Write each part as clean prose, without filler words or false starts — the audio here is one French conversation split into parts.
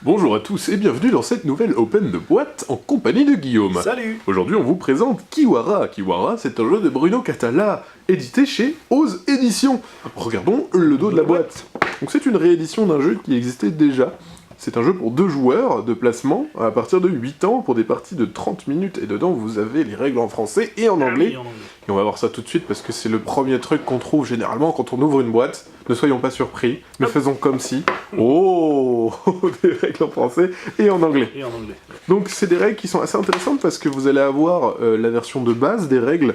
Bonjour à tous et bienvenue dans cette nouvelle Open de boîte en compagnie de Guillaume. Salut. Aujourd'hui on vous présente Kiwara. Kiwara, c'est un jeu de Bruno Cathala, édité chez Oz Éditions. Regardons le dos de la boîte. Donc c'est une réédition d'un jeu qui existait déjà. C'est un jeu pour 2 joueurs de placement à partir de 8 ans pour des parties de 30 minutes et dedans vous avez les règles en français et en anglais. Et on va voir ça tout de suite parce que c'est le premier truc qu'on trouve généralement quand on ouvre une boîte. Ne soyons pas surpris, mais faisons comme si. Oh, des règles en français et en anglais. Donc c'est des règles qui sont assez intéressantes parce que vous allez avoir la version de base des règles,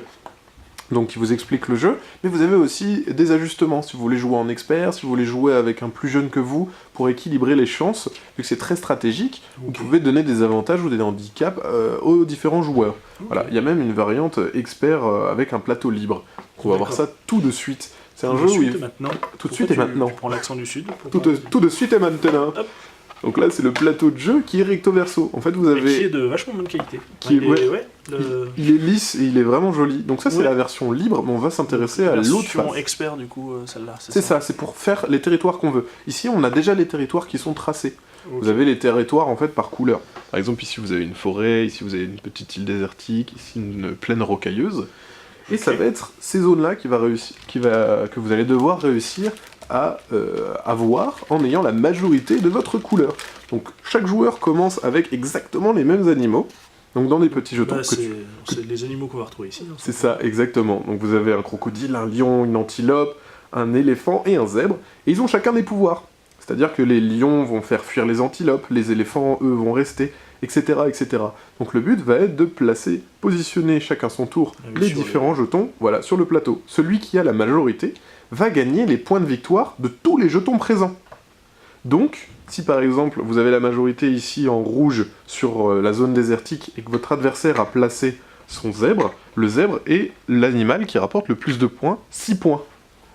donc qui vous explique le jeu, mais vous avez aussi des ajustements, si vous voulez jouer en expert, si vous voulez jouer avec un plus jeune que vous, pour équilibrer les chances, vu que c'est très stratégique, vous pouvez donner des avantages ou des handicaps aux différents joueurs. Voilà, il y a même une variante expert avec un plateau libre. On va voir ça tout de suite. C'est un jeu où il... Tout de suite et maintenant. Tu prends l'accent du sud. Tout de suite et maintenant. Hop. Donc là, c'est le plateau de jeu qui est recto verso. En fait, vous avez... Et qui est de vachement bonne qualité. Il est lisse et il est vraiment joli. Donc ça, c'est la version libre, mais on va s'intéresser à l'autre face. Version expert, du coup, celle-là. C'est ça, c'est pour faire les territoires qu'on veut. Ici, on a déjà les territoires qui sont tracés. Vous avez les territoires, en fait, par couleur. Par exemple, ici, vous avez une forêt, ici, vous avez une petite île désertique, ici, une plaine rocailleuse. Et ça va être ces zones-là que vous allez devoir réussir à avoir en ayant la majorité de votre couleur. Donc chaque joueur commence avec exactement les mêmes animaux, donc dans des petits jetons. C'est les animaux qu'on va retrouver ici. Hein, c'est ça, exactement. Donc vous avez un crocodile, un lion, une antilope, un éléphant et un zèbre, et ils ont chacun des pouvoirs. C'est-à-dire que les lions vont faire fuir les antilopes, les éléphants, eux, vont rester, etc., etc. Donc le but va être de placer, positionner chacun son tour les différents jetons, voilà, sur le plateau. Celui qui a la majorité va gagner les points de victoire de tous les jetons présents. Donc, si par exemple vous avez la majorité ici en rouge sur la zone désertique et que votre adversaire a placé son zèbre, le zèbre est l'animal qui rapporte le plus de points, 6 points.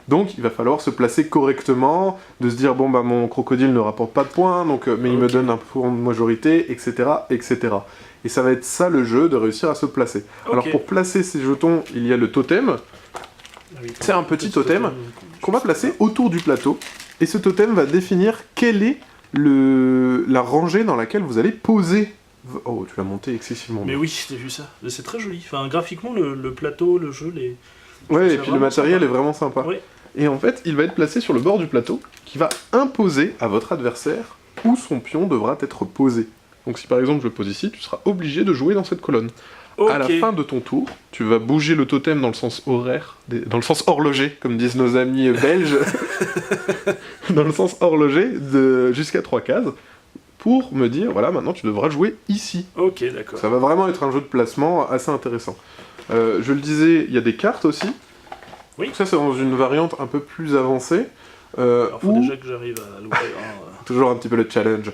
Donc il va falloir se placer correctement, de se dire bon bah mon crocodile ne rapporte pas de points, donc mais il me donne un point de majorité, etc., etc. Et ça va être ça le jeu, de réussir à se placer. Alors pour placer ces jetons, il y a le totem. C'est un petit totem qu'on va placer autour du plateau, et ce totem va définir quelle est la rangée dans laquelle vous allez poser. Oh, tu l'as monté excessivement bien. Mais oui, j'ai vu ça. C'est très joli. Enfin, graphiquement, le plateau, le jeu, les... Ouais, et puis le matériel est vraiment sympa. Oui. Et en fait, il va être placé sur le bord du plateau, qui va imposer à votre adversaire où son pion devra être posé. Donc si par exemple je le pose ici, tu seras obligé de jouer dans cette colonne. À la fin de ton tour, tu vas bouger le totem dans le sens horaire, dans le sens horloger, comme disent nos amis belges, dans le sens horloger, jusqu'à 3 cases, pour me dire, voilà, maintenant tu devras jouer ici. Ok, d'accord. Ça va vraiment être un jeu de placement assez intéressant. Je le disais, il y a des cartes aussi. Oui. Ça, c'est dans une variante un peu plus avancée. Alors, faut déjà que j'arrive à l'ouvrir. Toujours un petit peu le challenge.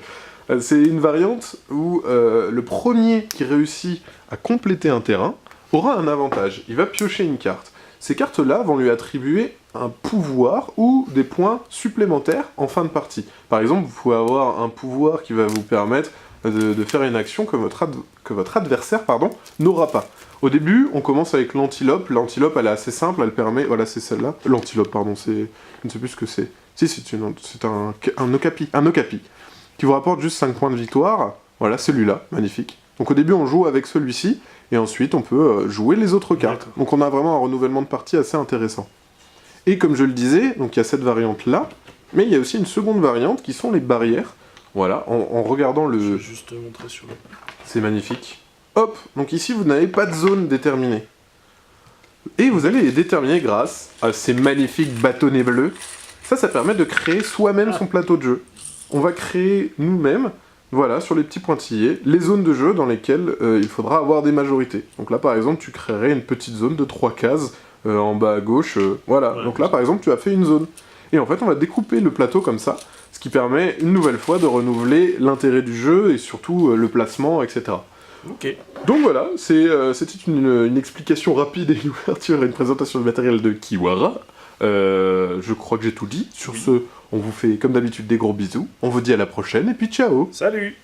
C'est une variante où le premier qui réussit à compléter un terrain aura un avantage. Il va piocher une carte. Ces cartes-là vont lui attribuer un pouvoir ou des points supplémentaires en fin de partie. Par exemple, vous pouvez avoir un pouvoir qui va vous permettre de faire une action que votre adversaire n'aura pas. Au début, on commence avec l'antilope. L'antilope, elle est assez simple, elle permet... Voilà, c'est celle-là. L'antilope, pardon, c'est... Je ne sais plus ce que c'est. Si, c'est un okapi. Un okapi. Qui vous rapporte juste 5 points de victoire. Voilà, celui-là, magnifique. Donc au début, on joue avec celui-ci, et ensuite, on peut jouer les autres cartes. Donc on a vraiment un renouvellement de partie assez intéressant. Et comme je le disais, donc il y a cette variante-là, mais il y a aussi une seconde variante, qui sont les barrières. Voilà, en regardant le... Je vais juste te montrer sur le... C'est magnifique. Hop, donc ici vous n'avez pas de zone déterminée. Et vous allez les déterminer grâce à ces magnifiques bâtonnets bleus. Ça permet de créer soi-même son plateau de jeu. On va créer nous-mêmes, voilà, sur les petits pointillés, les zones de jeu dans lesquelles il faudra avoir des majorités. Donc là par exemple, tu créerais une petite zone de 3 cases en bas à gauche, voilà. Donc là par exemple, tu as fait une zone. Et en fait, on va découper le plateau comme ça, ce qui permet une nouvelle fois de renouveler l'intérêt du jeu et surtout le placement, etc. Ok. Donc voilà, c'était une explication rapide et une ouverture et une présentation du matériel de Kiwara. Je crois que j'ai tout dit. Sur ce, on vous fait comme d'habitude des gros bisous. On vous dit à la prochaine et puis ciao. Salut.